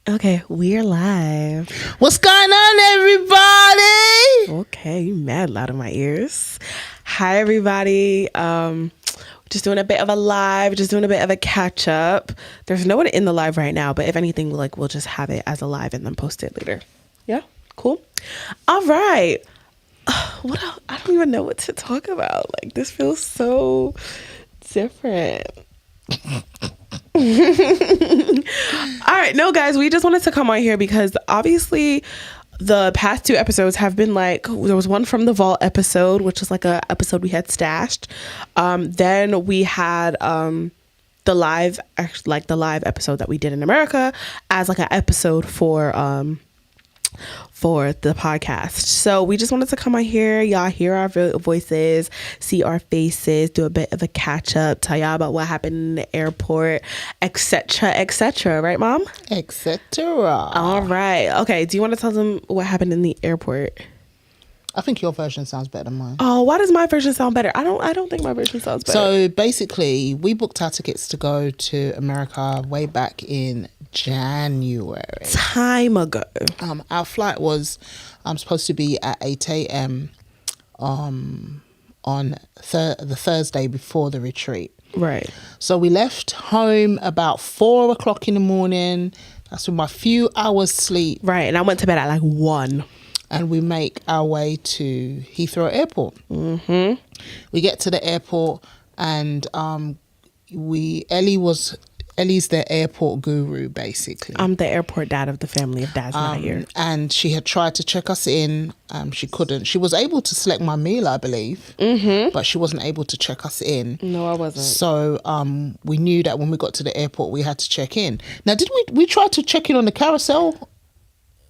Okay, we're live. What's going on, everybody? Okay, you mad loud in my ears. Hi, everybody. Just doing a bit of a live, just doing a bit of a catch up. There's no one in the live right now, but if anything, we'll just have it as a live and then post it later. Yeah, cool. All right. What else? I don't even know what to talk about. Like, this feels so different. All right, no guys, we just wanted to come on here because obviously the past 2 episodes have been like, there was one from the vault episode, which was like a episode we had stashed. Then we had the live episode that we did in America as like an episode for the podcast. So we just wanted to come on here, y'all hear our voices, see our faces, do a bit of a catch up, tell y'all about what happened in the airport, etc., right, Mom? Etc. All right. Okay, do you want to tell them what happened in the airport? I think your version sounds better than mine. Oh, why does my version sound better? I don't think my version sounds better. So basically, we booked our tickets to go to America way back in January. Time ago. Our flight was supposed to be at 8 a.m. On the Thursday before the retreat. Right. So we left home about 4 o'clock in the morning. That's with my few hours sleep. Right, and I went to bed at like 1. And we make our way to Heathrow Airport. Mm-hmm. We get to the airport and Ellie's the airport guru, basically. I'm the airport dad of the family if Dad's not here. And she had tried to check us in. She couldn't. She was able to select my meal, I believe, but she wasn't able to check us in. No, I wasn't. So we knew that when we got to the airport, we had to check in. Now, did we try to check in on the carousel?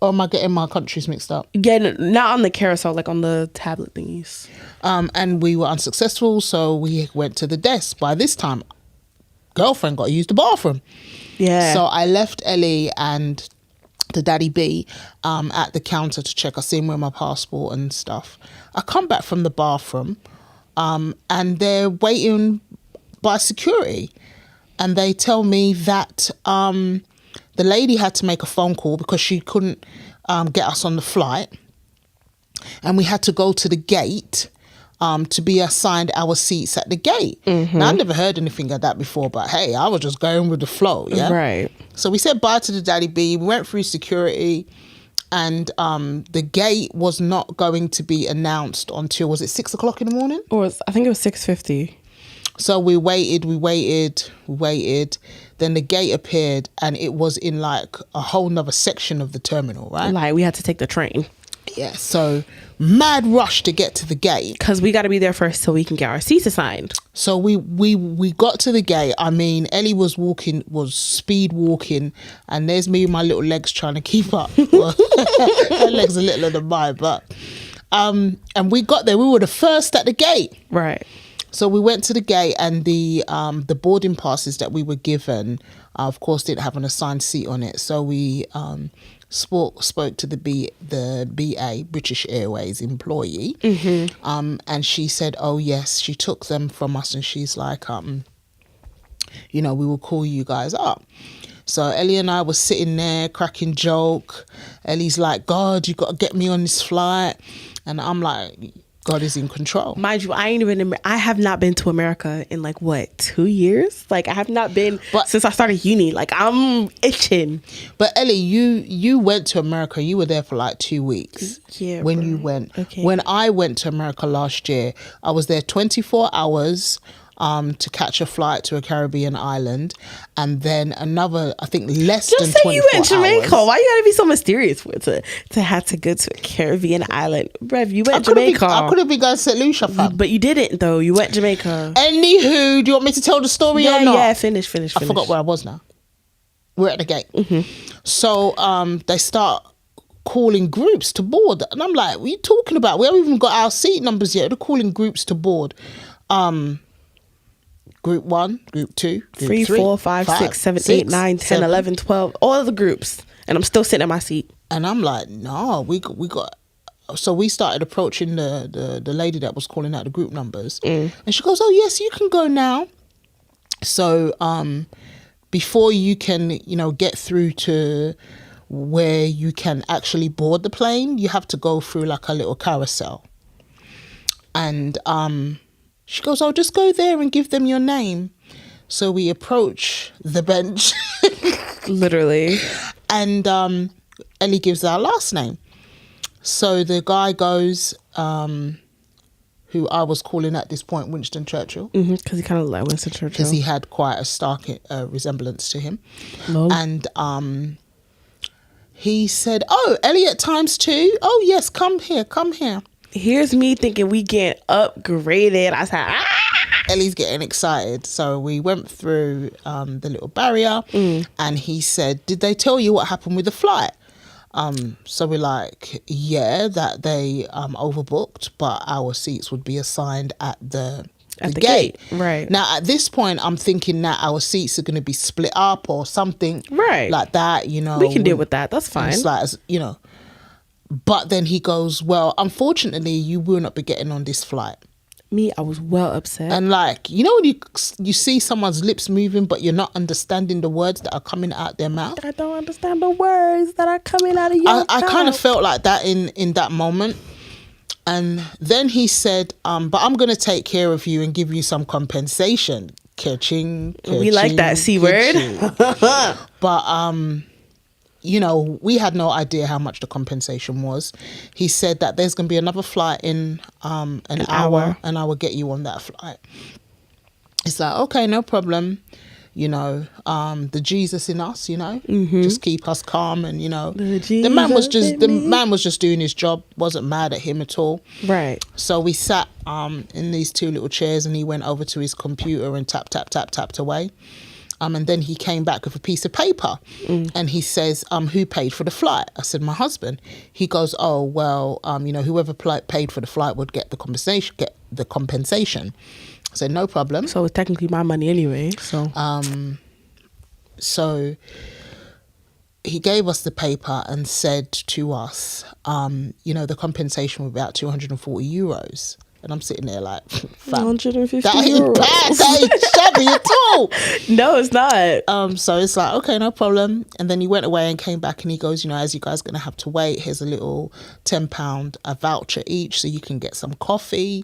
Or am I getting my countries mixed up? Yeah, not on the carousel, like on the tablet thingies. And we were unsuccessful, so we went to the desk. By this time, girlfriend got to use the bathroom. Yeah. So I left Ellie and the daddy B at the counter to check us in with my passport and stuff. I come back from the bathroom and they're waiting by security. And they tell me that the lady had to make a phone call because she couldn't get us on the flight. And we had to go to the gate to be assigned our seats at the gate. Mm-hmm. Now, I've never heard anything like that before, but hey, I was just going with the flow, yeah? Right. So we said bye to the daddy B. We went through security and the gate was not going to be announced until, was it 6 o'clock in the morning? I think it was 6:50. So we waited. Then the gate appeared and it was in like a whole nother section of the terminal, right? Like we had to take the train. Yeah, so mad rush to get to the gate. Because we got to be there first so we can get our seats assigned. So we got to the gate. I mean, Ellie was speed walking and there's me with my little legs trying to keep up. Well, her legs are littler than mine, but and we got there. We were the first at the gate. Right. So we went to the gate and the boarding passes that we were given, of course, didn't have an assigned seat on it. So we spoke to the BA, British Airways employee. Mm-hmm. And she said, oh, yes, she took them from us. And she's like, we will call you guys up. So Ellie and I were sitting there cracking joke. Ellie's like, God, you got to get me on this flight. And I'm like, God is in control. Mind you, I have not been to America in 2 years? Like I have not been since I started uni. Like I'm itching. But Ellie, you went to America. You were there for 2 weeks. Yeah. When you went. Okay. When I went to America last year, I was there 24 hours to catch a flight to a Caribbean island, and then another, I think, less than 24 hours. Just say you went Jamaica. Why you gotta be so mysterious to have to go to a Caribbean island? Rev, you went Jamaica. I could have been going to St. Lucia, fam. But you didn't, though. You went Jamaica. Anywho, do you want me to tell the story or not? Yeah, finish. I forgot where I was now. We're at the gate. Mm-hmm. So they start calling groups to board. And I'm like, what are you talking about? We haven't even got our seat numbers yet. They're calling groups to board. Group 1, Group 2, Group 3, 4, 5, 6, 7, 8, 9, 10, 11, 12. All of the groups. And I'm still sitting in my seat. And I'm like, no, we got. So we started approaching the lady that was calling out the group numbers. And she goes, oh, yes, you can go now. So before you can, get through to where you can actually board the plane. You have to go through like a little carousel. And she goes, "Oh, just go there and give them your name." So we approach the bench. Literally. And Ellie gives our last name. So the guy goes, who I was calling at this point Winston Churchill. Because he kind of like Winston Churchill. Because he had quite a stark resemblance to him. Lol. And he said, "Oh, Elliot times 2. Oh, yes, come here. Here's me thinking we get upgraded. I said, Ellie's getting excited. So we went through the little barrier and he said, "Did they tell you what happened with the flight?" So we're like, yeah, that they overbooked, but our seats would be assigned at the gate. Right. Now, at this point, I'm thinking that our seats are going to be split up or something like that, you know. We can deal with that. That's fine. It's like, you know. But then he goes, "Well, unfortunately, you will not be getting on this flight." Me, I was well upset. And like, you know when you see someone's lips moving, but you're not understanding the words that are coming out their mouth? I don't understand the words that are coming out of your mouth. I kind of felt like that in that moment. And then he said, "But I'm going to take care of you and give you some compensation." Catching. We like that C word. But, you know, we had no idea how much the compensation was. He said that there's going to be another flight in an hour and I will get you on that flight. It's like, okay, no problem. You know, the Jesus in us, you know, just keep us calm. And, you know, the man was just doing his job, wasn't mad at him at all. Right. So we sat in these 2 little chairs and he went over to his computer and tapped away. And then he came back with a piece of paper and he says, "Who paid for the flight?" I said, "My husband." He goes, "Oh, well, you know, whoever paid for the flight would get the compensation. I said, "No problem." So it's technically my money anyway. So he gave us the paper and said to us, you know, the compensation was about 240 euros. And I'm sitting there like, fam, 150 that ain't euros. bad, that ain't shabby at all. No, it's not. So it's like, okay, no problem. And then he went away and came back and he goes, "You know, as you guys are going to have to wait, here's a little £10 voucher each so you can get some coffee."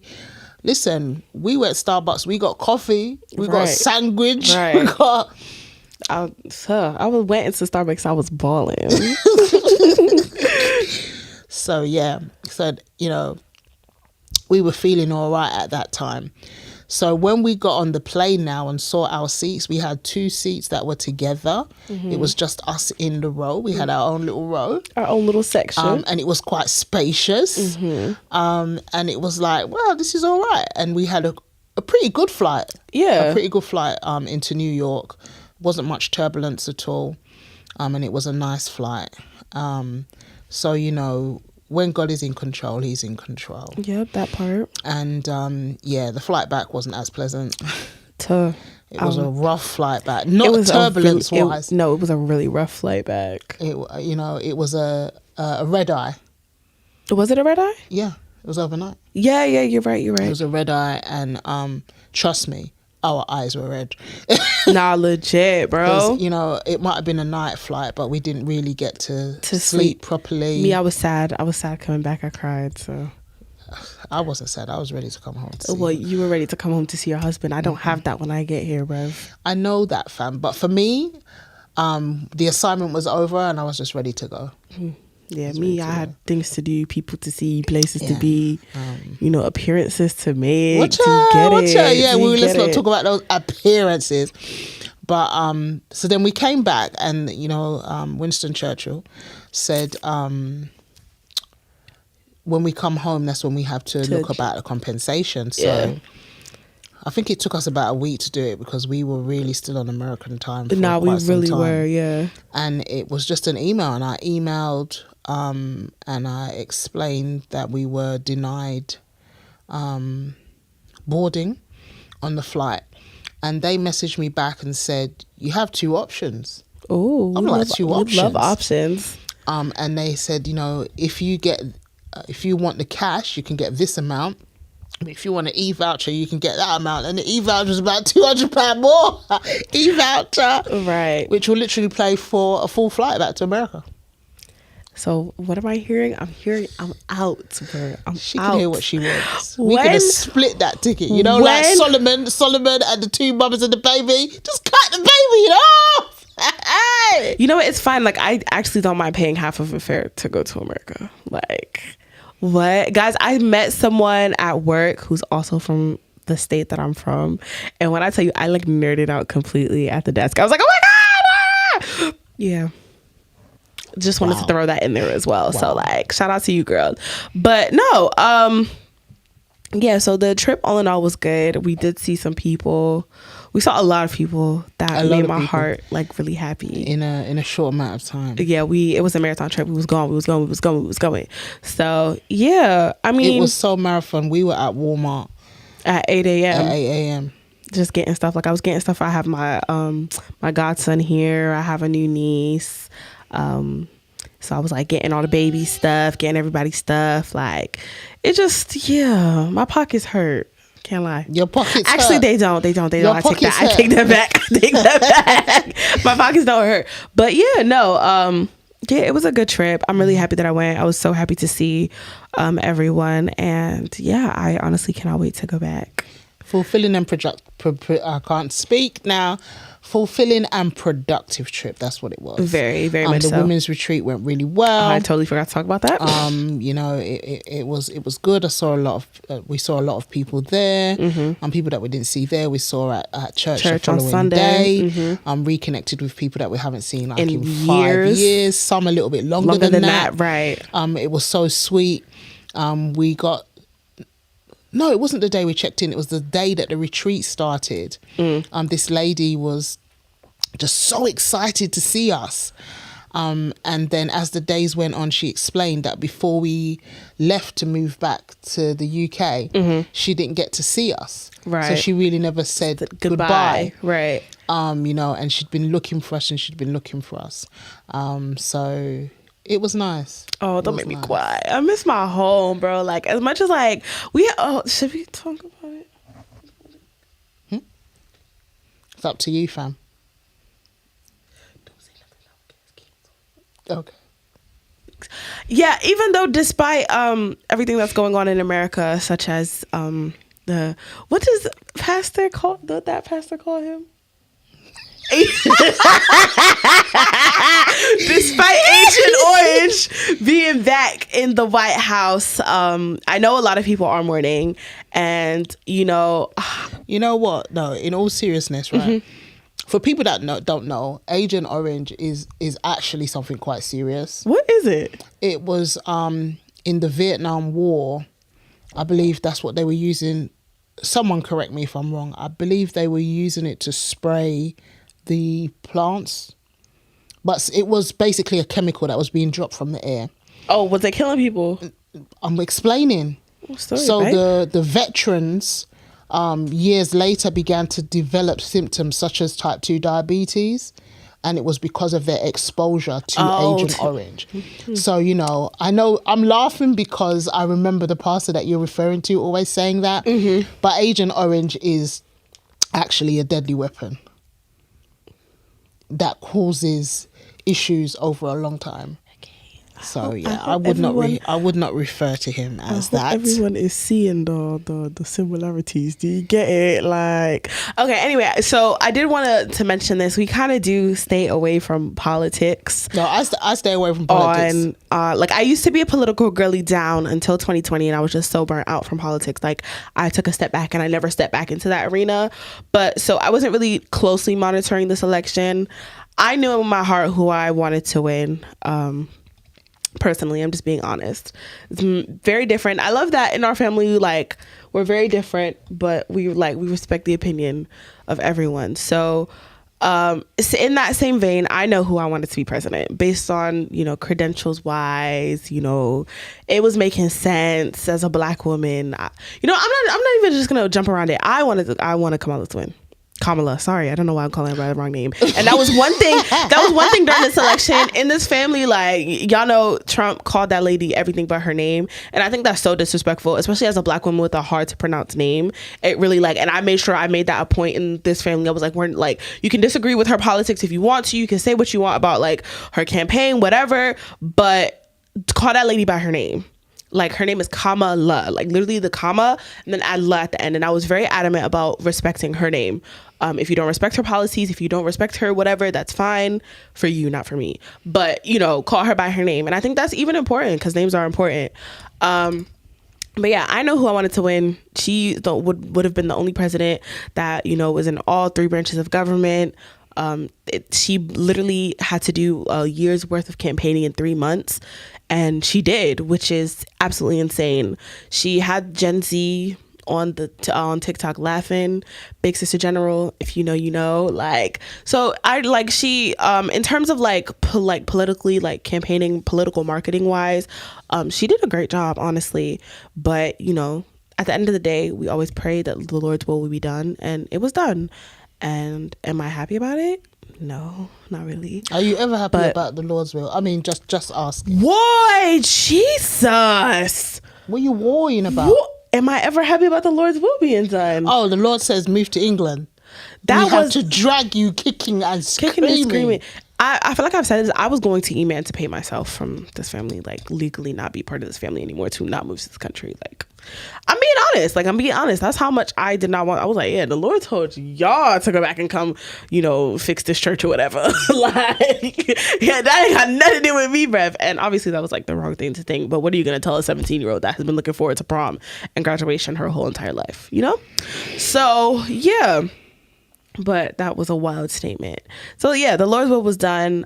Listen, we were at Starbucks, we got coffee, we got sandwich, we got... I went into Starbucks, I was balling. So, yeah. So, you know, we were feeling all right at that time. So when we got on the plane now and saw our seats, we had 2 seats that were together. It was just us in the row. We had our own little row. Our own little section. And it was quite spacious. And it was like, well, this is all right. And we had a pretty good flight. Yeah. A pretty good flight into New York. Wasn't much turbulence at all. And it was a nice flight. So, you know, when God is in control, he's in control. Yep, that part. And yeah, the flight back wasn't as pleasant. It was a rough flight back. Not turbulence wise. No, it was a really rough flight back. You know, it was a red eye. Was it a red eye? Yeah, it was overnight. Yeah, you're right. It was a red eye, and trust me, our eyes were red. Nah, legit, bro. You know, it might have been a night flight, but we didn't really get to sleep properly. Me, I was sad. Coming back. I cried. So I wasn't sad. I was ready to come home to see Well, him. you were ready to come home to see your husband. I don't have that when I get here, bruv. I know that, fam. But for me, the assignment was over and I was just ready to go. Yeah, me, I had things to do, people to see, places to be, you know, appearances to make. Let's not talk about those appearances. But so then we came back and, you know, Winston Churchill said, when we come home, that's when we have to look about the compensation. So I think it took us about a week to do it because we were really still on American time. We really were, yeah. And it was just an email, and I emailed and I explained that we were denied boarding on the flight. And they messaged me back and said, "You have 2 options." Oh, I'm like, 2 options. We love options. And they said, you know, if you want the cash, you can get this amount. If you want an e-voucher, you can get that amount. And the e-voucher is about £200 more. E-voucher. Right. Which will literally pay for a full flight back to America. So what am I hearing? I'm out, bro. I'm She out. can hear what she wants. We When- could have split that ticket, you know, like when- Solomon and the two mothers and the baby. Just cut the baby off. Hey. You know what? It's fine. Like, I actually don't mind paying half of a fare to go to America. Like, what? Guys, I met someone at work who's also from the state that I'm from. And when I tell you, I like nerded out completely at the desk. I was like, oh my God. Ah! Yeah. Just wanted to throw that in there as well. So like, shout out to you, girl. But no, yeah, so the trip all in all was good. We did see some people. We saw a lot of people that made my heart like really happy in a short amount of time. Yeah, it was a marathon trip. We was going. So yeah, I mean, it was so marathon. We were at Walmart at 8 a.m. At 8 a.m. Just getting stuff. Like, I was getting stuff. I have my my godson here. I have a new niece. So I was like getting all the baby stuff, getting everybody's stuff. Like, it just, yeah, my pockets hurt. Can't lie. Your pockets actually hurt. They don't. Your I take that back. My pockets don't hurt. But yeah, no. Yeah, it was a good trip. I'm really happy that I went. I was so happy to see everyone, and yeah, I honestly cannot wait to go back. Fulfilling and I can't speak now. Fulfilling and productive trip. That's what it was. Very, very much the so. women's retreat went really well. I totally forgot to talk about that. You know, it was good. We saw a lot of people there. And people that we didn't see there, we saw at church the following on Sunday. day. Reconnected with people that we haven't seen like in years. 5 years. Some a little bit longer than that. Right. It was so sweet. No, it wasn't the day we checked in. It was the day that the retreat started. This lady was just so excited to see us. And then as the days went on, she explained that before we left to move back to the UK, she didn't get to see us. Right. So she really never said goodbye. Right. You know, and she'd been looking for us So it was nice. Oh, don't make me cry. I miss my home, bro. Like, as much as like should we talk about it? It's up to you, fam. Don't say nothing. Okay. Yeah, even though despite everything that's going on in America, such as what does pastor call that pastor call him? Despite Agent Orange being back in the White House, I know a lot of people are mourning, and you know what? No, in all seriousness, right? For people that don't know, Agent Orange is actually something quite serious. What is it? It was in the Vietnam War. I believe that's what they were using. Someone correct me if I'm wrong. I believe they were using it to spray the plants, but it was basically a chemical that was being dropped from the air. Oh, was it killing people? I'm explaining. The veterans years later began to develop symptoms such as type 2 diabetes, and it was because of their exposure to Agent Orange. So, you know I'm laughing because I remember the pastor that you're referring to always saying that, but Agent Orange is actually a deadly weapon that causes issues over a long time. So yeah, I would not refer to him as that. Everyone is seeing the similarities. Do you get it? Like, okay. Anyway, so I did want to mention this. We kind of do stay away from politics. No, I stay away from politics. Like, I used to be a political girly down until 2020, and I was just so burnt out from politics. Like, I took a step back, and I never stepped back into that arena. But so I wasn't really closely monitoring this election. I knew in my heart who I wanted to win. Personally, I'm just being honest. It's very different. I love that in our family, like, we're very different, but we respect the opinion of everyone. So in that same vein, I know who I wanted to be president based on, credentials wise, it was making sense as a Black woman. I'm not even just gonna jump around it. I wanted Kamala to win. Kamala, sorry, I don't know why I'm calling her by the wrong name. And that was one thing. During this election in this family. Like, y'all know, Trump called that lady everything but her name, and I think that's so disrespectful, especially as a Black woman with a hard to pronounce name. It really and I made sure I made that a point in this family. I was like, we're like, you can disagree with her politics if you want to. You can say what you want about like her campaign, whatever, but call that lady by her name. Like, her name is Kamala, like literally the comma and then add la at the end. And I was very adamant about respecting her name. If you don't respect her policies, if you don't respect her, whatever, that's fine for you, not for me. But, you know, call her by her name. And I think that's even important because names are important. But yeah, I know who I wanted to win. She would have been the only president that, you know, was in all three branches of government. She literally had to do a year's worth of campaigning in 3 months, and she did, which is absolutely insane. She had Gen Z on TikTok laughing, big sister general, if you know, you know. Like, so I like, she in terms of like politically, like campaigning, political marketing wise, she did a great job, honestly. But, you know, at the end of the day, we always pray that the Lord's will be done, and it was done. And am I happy about it? No, not really. Are you ever happy about the Lord's will? I mean, just asking. Why, Jesus? What are you worrying about? Am I ever happy about the Lord's will being done? Oh, the Lord says move to England. We have to drag you kicking and screaming. I feel like I've said this. I was going to emancipate myself from this family, like legally not be part of this family anymore, to not move to this country. Like, I'm being honest. That's how much I did not want. I was like, yeah, the Lord told y'all to go back and come, you know, fix this church or whatever. Like, yeah, that ain't got nothing to do with me, bruv. And obviously that was like the wrong thing to think. But what are you going to tell a 17-year-old that has been looking forward to prom and graduation her whole entire life, you know? So, yeah. But that was a wild statement. So yeah, the Lord's will was done.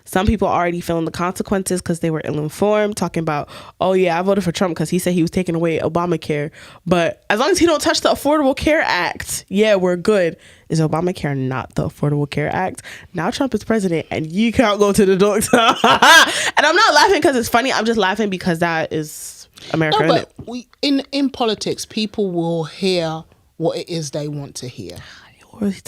Some people are already feeling the consequences because they were ill-informed, talking about, oh yeah, I voted for Trump because he said he was taking away Obamacare. But as long as he don't touch the Affordable Care Act, yeah, we're good. Is Obamacare not the Affordable Care Act? Now Trump is president and you can't go to the doctor. And I'm not laughing because it's funny. I'm just laughing because that is America. No, but in politics, people will hear what it is they want to hear.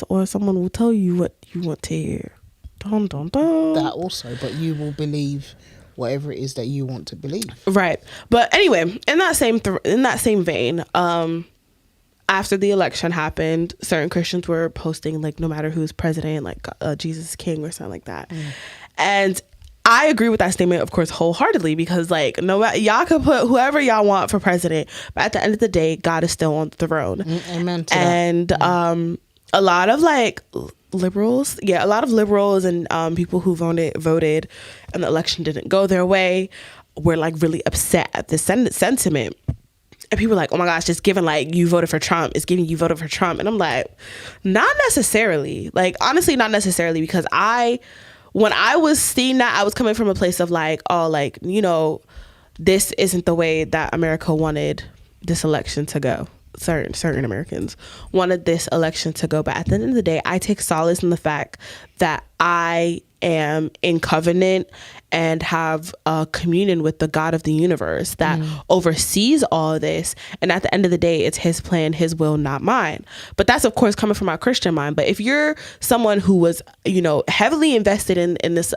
Or someone will tell you what you want to hear. Dun, dun, dun. That also, but you will believe whatever it is that you want to believe. Right. But anyway, in that same vein, after the election happened, certain Christians were posting like, no matter who's president, like Jesus is king or something like that. And I agree with that statement, of course, wholeheartedly, because like, no matter, y'all could put whoever y'all want for president, but at the end of the day, God is still on the throne. Amen to and that. A lot of like liberals and people who voted and the election didn't go their way were like really upset at the sentiment. And people were like, oh my gosh, just giving like you voted for Trump, it's giving you voted for Trump. And I'm like, not necessarily. Like, honestly, not necessarily, because when I was seeing that, I was coming from a place of like, oh, like, you know, this isn't the way that America wanted this election to go. Certain Americans wanted this election to go. But at the end of the day, I take solace in the fact that I am in covenant and have a communion with the God of the universe that oversees all of this. And at the end of the day, it's his plan, his will, not mine. But that's, of course, coming from my Christian mind. But if you're someone who was, you know, heavily invested in this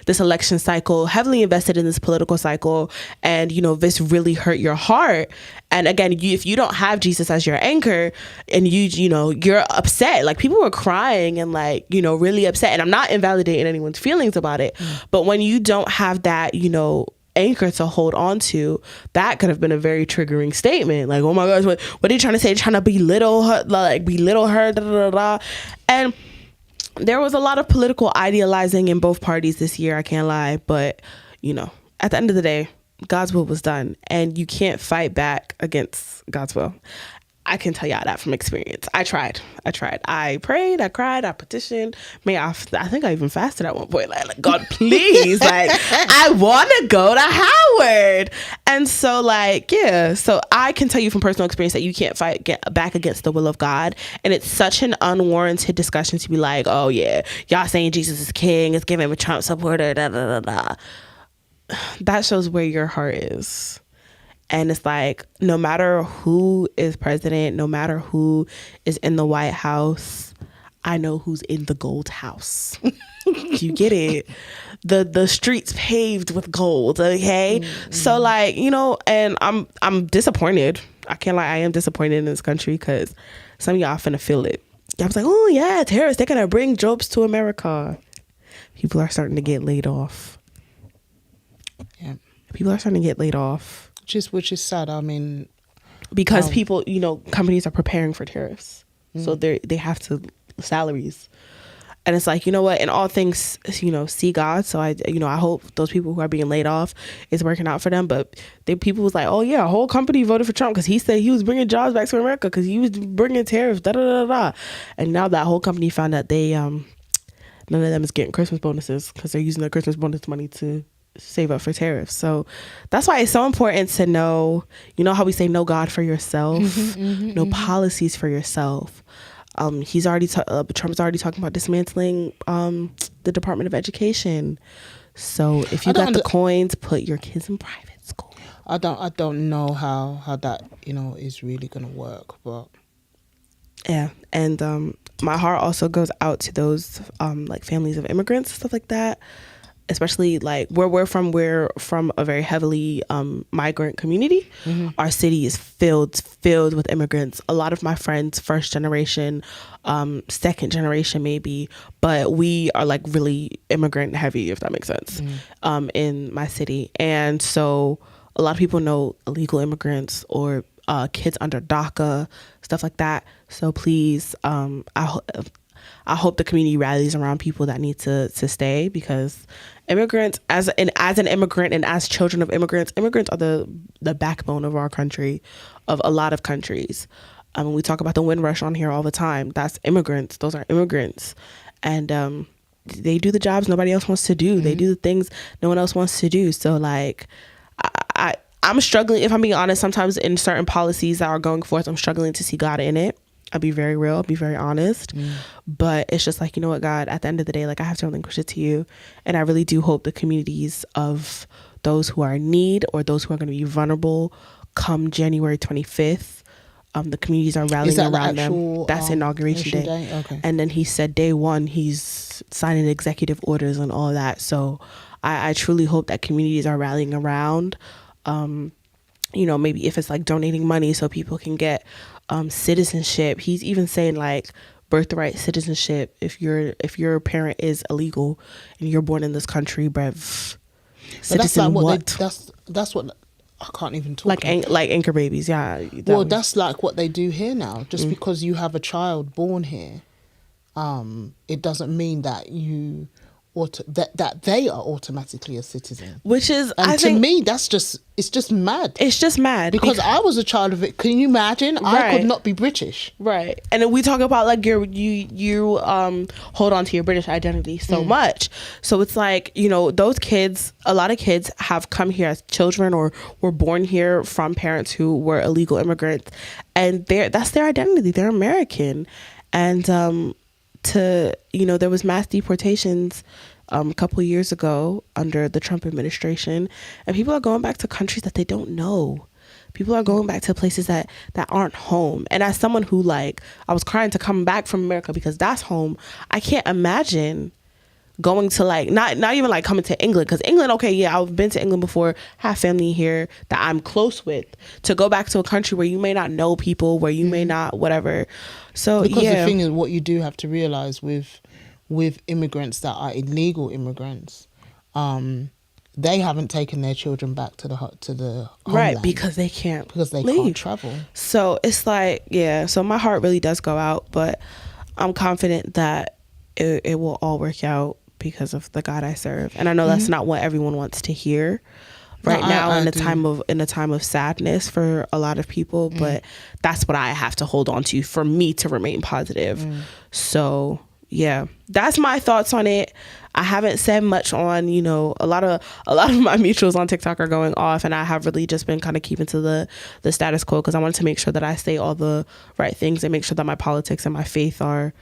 this election cycle, heavily invested in this political cycle, and, you know, this really hurt your heart, and again, if you don't have Jesus as your anchor, and you know, you're upset, like people were crying and like, you know, really upset. And I'm not invalidating anyone's feelings about it, but when you don't have that, you know, anchor to hold on to, that could have been a very triggering statement. Like, oh my gosh, what are you trying to say? Trying to belittle her, da, da, da, da. And there was a lot of political idealizing in both parties this year, I can't lie. But, you know, at the end of the day, God's will was done, and you can't fight back against God's will. I can tell y'all that from experience. I tried. I prayed, I cried, I petitioned. I think I even fasted at one point. Like God, please, like I want to go to Howard. And so like, yeah, so I can tell you from personal experience that you can't get back against the will of God. And it's such an unwarranted discussion to be like, oh yeah, y'all saying Jesus is king, it's giving him a Trump supporter, da da da da. That shows where your heart is. And it's like, no matter who is president, no matter who is in the White House, I know who's in the gold house. You get it? The streets paved with gold, okay? So like, you know, and I'm disappointed. I can't lie, I am disappointed in this country because some of y'all finna feel it. I was like, oh yeah, terrorists, they're gonna bring jobs to America. People are starting to get laid off. People are starting to get laid off. Which is sad. I mean, because people, companies are preparing for tariffs. So they have to salaries. And it's like, you know what, in all things, see God. So I hope those people who are being laid off is working out for them. But people was like, oh yeah, a whole company voted for Trump because he said he was bringing jobs back to America because he was bringing tariffs, da da da da. And now that whole company found that they none of them is getting Christmas bonuses because they're using their Christmas bonus money to save up for tariffs. So that's why it's so important to know, how we say know God for yourself, know policies for yourself. He's already Trump's already talking about dismantling the Department of Education. So if you got the coins, put your kids in private school. I don't know how that is really gonna work, but yeah. And my heart also goes out to those like families of immigrants, stuff like that. Especially like where we're from a very heavily migrant community. Our city is filled with immigrants. A lot of my friends, first generation, second generation maybe, but we are like really immigrant heavy, if that makes sense, in my city. And so a lot of people know illegal immigrants or kids under DACA, stuff like that. So please, I hope the community rallies around people that need to stay, because immigrants, as an immigrant and as children of immigrants are the backbone of our country, of a lot of countries. We talk about the Windrush on here all the time. That's immigrants. Those are immigrants. And they do the jobs nobody else wants to do. They do the things no one else wants to do. So like, I'm struggling, if I'm being honest, sometimes in certain policies that are going forth, I'm struggling to see God in it. I'll be very real. I'll be very honest. But it's just like, you know what, God, at the end of the day, like I have to relinquish it to you. And I really do hope the communities of those who are in need or those who are going to be vulnerable come January 25th, the communities are rallying around them. That's inauguration day. Okay. And then he said day one, he's signing executive orders and all that. So I truly hope that communities are rallying around, maybe if it's like donating money so people can get citizenship. He's even saying like birthright citizenship. If your parent is illegal and you're born in this country, bruv, citizen that's what I can't even talk like about. like anchor babies. Yeah. That's like what they do here now. Just because you have a child born here, it doesn't mean that you that they are automatically a citizen. Which is, and to me, it's just mad. It's just mad because I was a child of it. Can you imagine? Right. I could not be British. Right. And then we talk about like you hold on to your British identity so much. So it's like, those kids, a lot of kids have come here as children or were born here from parents who were illegal immigrants, and that's their identity. They're American. And there was mass deportations a couple years ago under the Trump administration, and people are going back to countries that they don't know. People are going back to places that aren't home. And as someone who I was crying to come back from America because that's home, I can't imagine going to not even like coming to England, because England, okay, yeah, I've been to England before, have family here that I'm close with, to go back to a country where you may not know people, where you may not whatever. So because the thing is, what you do have to realize with immigrants that are illegal immigrants, they haven't taken their children back to the homeland. Right, because they can't leave. Travel. So it's like, yeah, so my heart really does go out, but I'm confident that it will all work out because of the God I serve. And I know that's not what everyone wants to hear right now in a time of sadness for a lot of people, but that's what I have to hold on to for me to remain positive. So yeah, that's my thoughts on it. I haven't said much on, a lot of my mutuals on TikTok are going off, and I have really just been kind of keeping to the status quo, because I wanted to make sure that I say all the right things and make sure that my politics and my faith are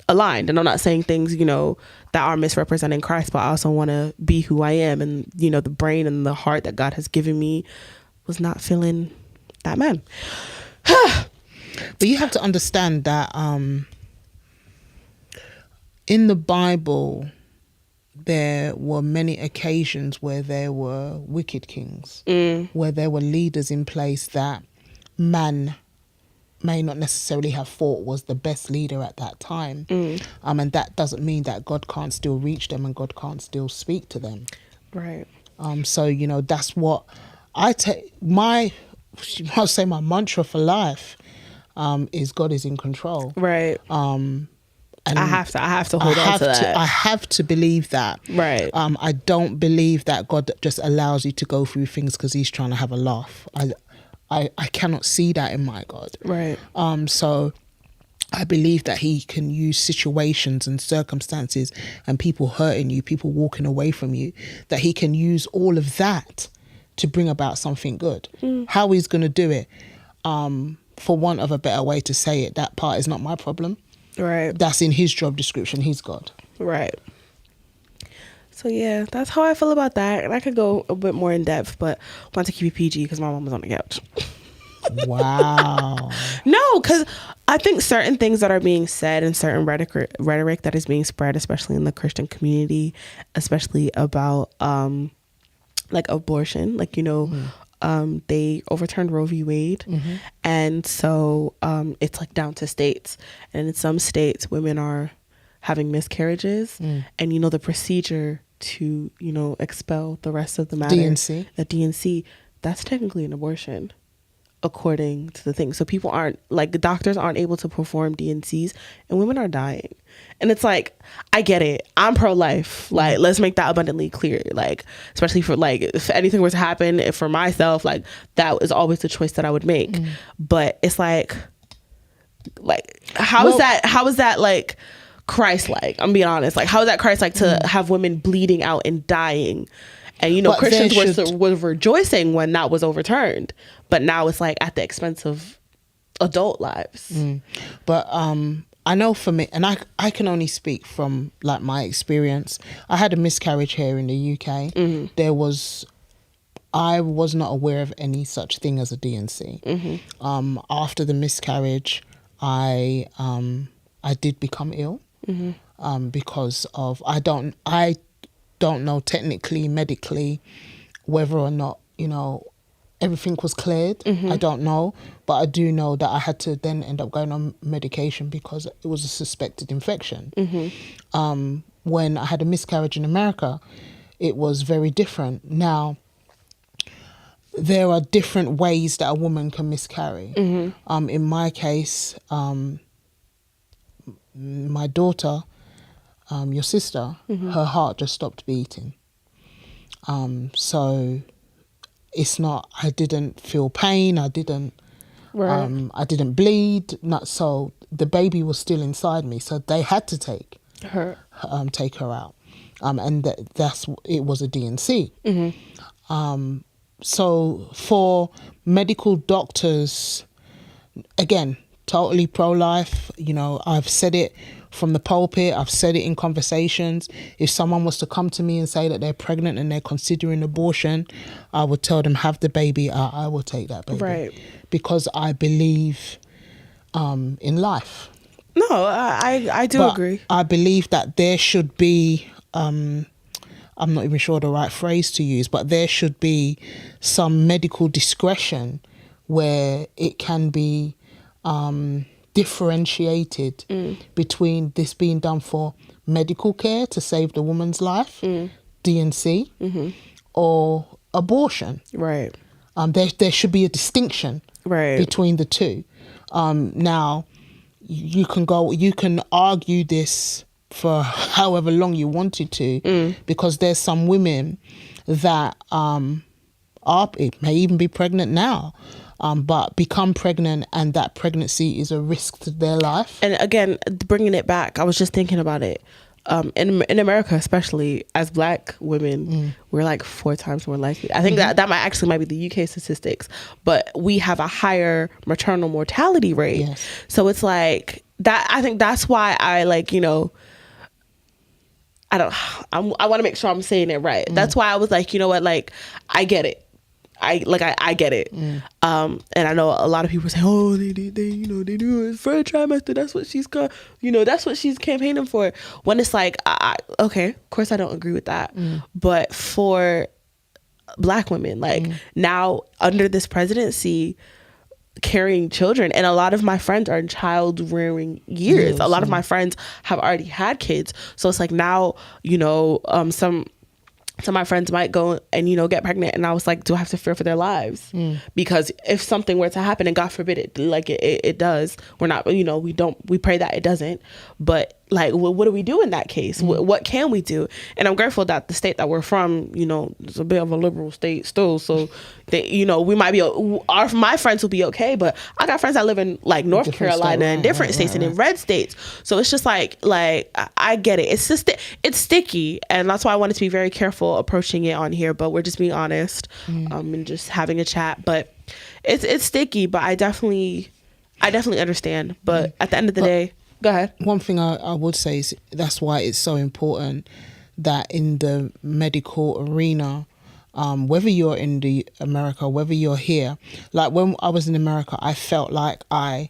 aligned. And I'm not saying things, that are misrepresenting Christ, but I also want to be who I am. And, the brain and the heart that God has given me was not feeling that man. But you have to understand that in the Bible, there were many occasions where there were wicked kings, where there were leaders in place that man may not necessarily have thought was the best leader at that time. And that doesn't mean that God can't still reach them and God can't still speak to them. Right. So, you know, that's what I take. I'll say my mantra for life is God is in control. Right. And I have to hold on to that. I have to believe that. Right. I don't believe that God just allows you to go through things because he's trying to have a laugh. I cannot see that in my God. Right. So I believe that he can use situations and circumstances and people hurting you, people walking away from you, that he can use all of that to bring about something good. How he's going to do it, for want of a better way to say it, that part is not my problem. Right. That's in his job description. He's God. Right. So yeah, that's how I feel about that. And I could go a bit more in depth, but I want to keep it PG because my mom was on the couch. Wow. No, because I think certain things that are being said and certain rhetoric that is being spread, especially in the Christian community, especially about like abortion, like, you know, they overturned Roe v. Wade. And so it's like down to states. And in some states, women are having miscarriages. And, you know, the procedure to, you know, expel the rest of the matter, the DNC, that's technically an abortion, according to the thing. So people aren't, like, the doctors aren't able to perform DNCs and women are dying. And it's like, I get it. I'm pro-life. Like, let's make that abundantly clear. Like, especially for, like, if anything were to happen, if for myself, like, that is always the choice that I would make. But it's like how is that like Christ-like? I'm being honest. Like, how is that Christ-like to have women bleeding out and dying? And, you know, but Christians were rejoicing when that was overturned. But now it's like at the expense of adult lives. But I know for me, and I can only speak from like my experience. I had a miscarriage here in the UK. I was not aware of any such thing as a DNC. After the miscarriage, I did become ill because of I don't know technically, medically, whether or not, you know, everything was cleared. I don't know, but I do know that I had to then end up going on medication because it was a suspected infection. When I had a miscarriage in America, it was very different. Now, there are different ways that a woman can miscarry. In my case, my daughter, your sister, her heart just stopped beating. So it's not, I didn't feel pain, I didn't bleed, so the baby was still inside me, so they had to take her out. And it was a DNC. So for medical doctors, again, totally pro-life, you know, I've said it from the pulpit, I've said it in conversations. If someone was to come to me and say that they're pregnant and they're considering abortion, I would tell them, have the baby, I will take that baby. Right. Because I believe in life. No, I do agree. I believe that there should be, I'm not even sure the right phrase to use, but there should be some medical discretion where it can be differentiated between this being done for medical care to save the woman's life, DNC, or abortion. Right. There should be a distinction between the two. Now, you can argue this for however long you wanted to, because there's some women that it may even be pregnant now, but become pregnant and that pregnancy is a risk to their life. And again, bringing it back, I was just thinking about it. In America, especially as Black women, we're like 4 times more likely. I think that might be the UK statistics, but we have a higher maternal mortality rate. Yes. So it's like that. I think that's why I like, you know, I want to make sure I'm saying it right. That's why I was like, you know what, like, I get it. I get it. And I know a lot of people say, oh, they do it for a trimester. That's what that's what she's campaigning for. When it's like, okay, of course I don't agree with that. But for Black women, like now under this presidency, carrying children, and a lot of my friends are in child rearing years. Yes, a lot of my friends have already had kids. So it's like now, you know, some some of my friends might go and, get pregnant. And I was like, do I have to fear for their lives? Because if something were to happen, and God forbid it does, we're not, we pray that it doesn't. But like, what do we do in that case? What can we do? And I'm grateful that the state that we're from, it's a bit of a liberal state still. So they, we might be, my friends will be okay. But I got friends that live in like North Carolina and different states and in red states. So it's just like I get it. It's just, it's sticky. And that's why I wanted to be very careful approaching it on here. But we're just being honest and just having a chat. But it's sticky, but I definitely understand. But at the end of the day, go ahead. One thing I would say is that's why it's so important that in the medical arena, whether you're in America, whether you're here, like when I was in America, I felt like I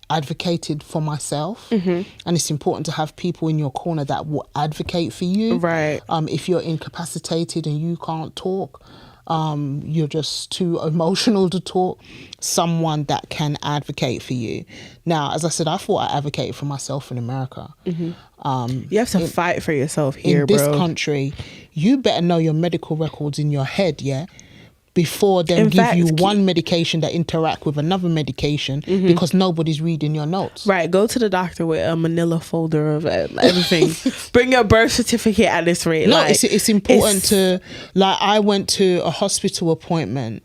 advocated for myself, and it's important to have people in your corner that will advocate for you. Right. If you're incapacitated and you can't talk, you're just too emotional to talk, someone that can advocate for you. Now, as I said, I thought I advocated for myself in America. You have to fight for yourself here, in this country. You better know your medical records in your head, before them give you one medication that interact with another medication, because nobody's reading your notes. Right. Go to the doctor with a manila folder of everything. Bring your birth certificate at this rate. No, it's important to, like, I went to a hospital appointment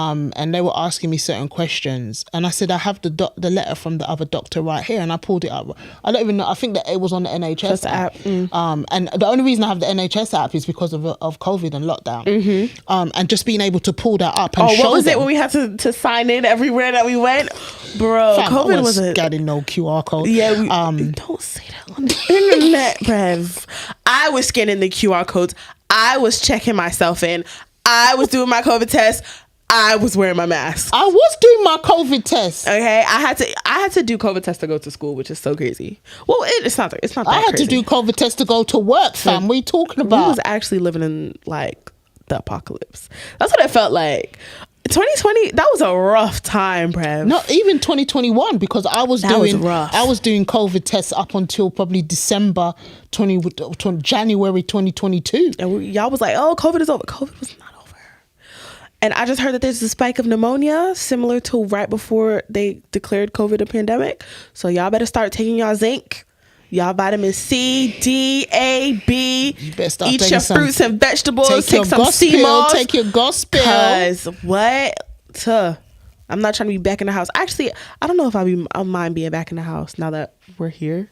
and they were asking me certain questions, and I said I have the letter from the other doctor right here, and I pulled it up. I don't even know, I think that it was on the NHS app. And the only reason I have the NHS app is because of COVID and lockdown. And just being able to pull that up and show what was them. it when we had to sign in everywhere that we went? Bro, COVID was scanning no QR code. Yeah, don't say that on the internet, Brev. I was scanning the QR codes. I was checking myself in. I was doing my COVID test. I was wearing my mask. I was doing my COVID test. Okay, I had to do COVID test to go to school, which is so crazy. Well, it's not that I had crazy. to do COVID test to go to work, fam. What are you talking about? We was actually living in like the apocalypse. That's what it felt like. 2020, that was a rough time, Brev. Not even 2021, because I was doing COVID tests up until probably January 2022. And y'all was like, oh, COVID is over. COVID was not over. And I just heard that there's a spike of pneumonia similar to right before they declared COVID a pandemic. So y'all better start taking y'all zinc, y'all vitamin C, D, A, B. You better start eat your fruits and vegetables. Take some sea moss. Take your gospel. Cause I'm not trying to be back in the house. Actually, I don't know if I'll mind being back in the house now that we're here.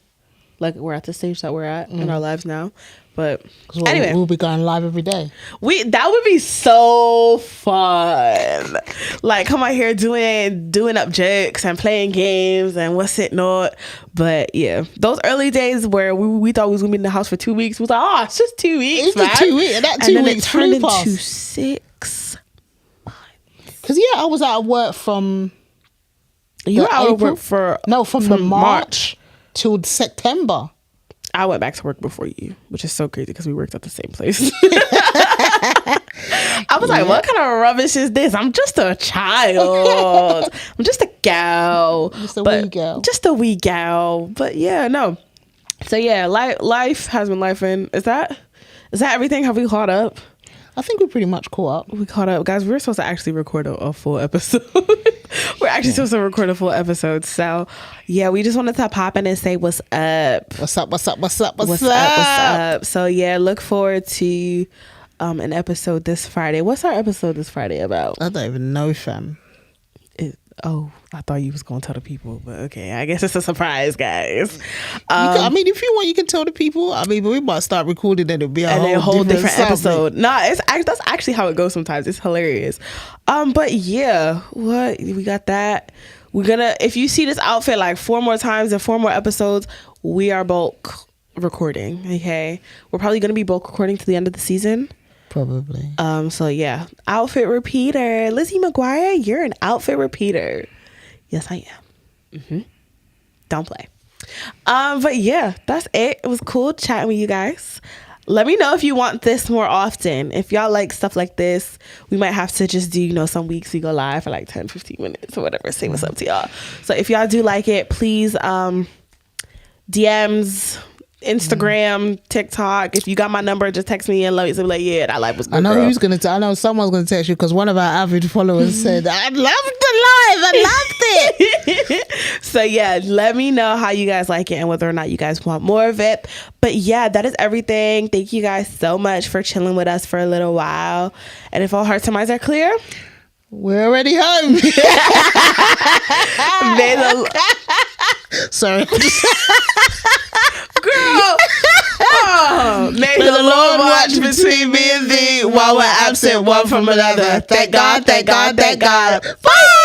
Like, we're at the stage that we're at in our lives now. But anyway, we'll be going live every day. That would be so fun. Like, come out here doing up jokes and playing games and what's it not. But yeah, those early days where we thought we was gonna be in the house for 2 weeks, we was like, oh, it's just 2 weeks. It's just 2 weeks, and that 2 weeks it turned flew past. into 6 months. Because I was out of work from. You were out of work from the March till September. I went back to work before you, which is so crazy because we worked at the same place. I was like, what kind of rubbish is this? I'm just a child. I'm just a gal. Just a wee gal. Just a wee gal. But yeah, no. So yeah, life has been lifing. Is that everything? Have we caught up? I think we pretty much caught up. We caught up. Guys, we were supposed to actually record a full episode. We're actually supposed to record a full episode. So, yeah, we just wanted to pop in and say what's up. What's up? So, yeah, look forward to an episode this Friday. What's our episode this Friday about? I don't even know, fam. I thought you was going to tell the people, but okay, I guess it's a surprise, guys. If you want, you can tell the people. But we might start recording and it'll be a whole different episode. That's actually how it goes sometimes. It's hilarious. But yeah, what we got that. We're gonna, if you see this outfit like 4 more times and 4 more episodes, we are bulk recording. Okay, we're probably gonna be bulk recording to the end of the season. Probably. So yeah, outfit repeater. Lizzie McGuire, you're an outfit repeater. Yes, I am. Don't play. But yeah, that's it. It was cool chatting with you guys. Let me know if you want this more often. If y'all like stuff like this, we might have to just do, some weeks we go live for like 10, 15 minutes or whatever. Say what's up to y'all. So if y'all do like it, please DMs, Instagram, TikTok. If you got my number, just text me and let me say, like, yeah, that live was good. I know girl. who's gonna. I know someone's gonna text you because one of our avid followers said, "I loved the live. I loved it." So yeah, let me know how you guys like it and whether or not you guys want more of it. But yeah, that is everything. Thank you guys so much for chilling with us for a little while. And if all hearts and minds are clear, we're already home. May the Sorry. girl. Oh, may the Lord watch between me and thee while we're absent one from another. Thank God, thank God, thank God. Bye.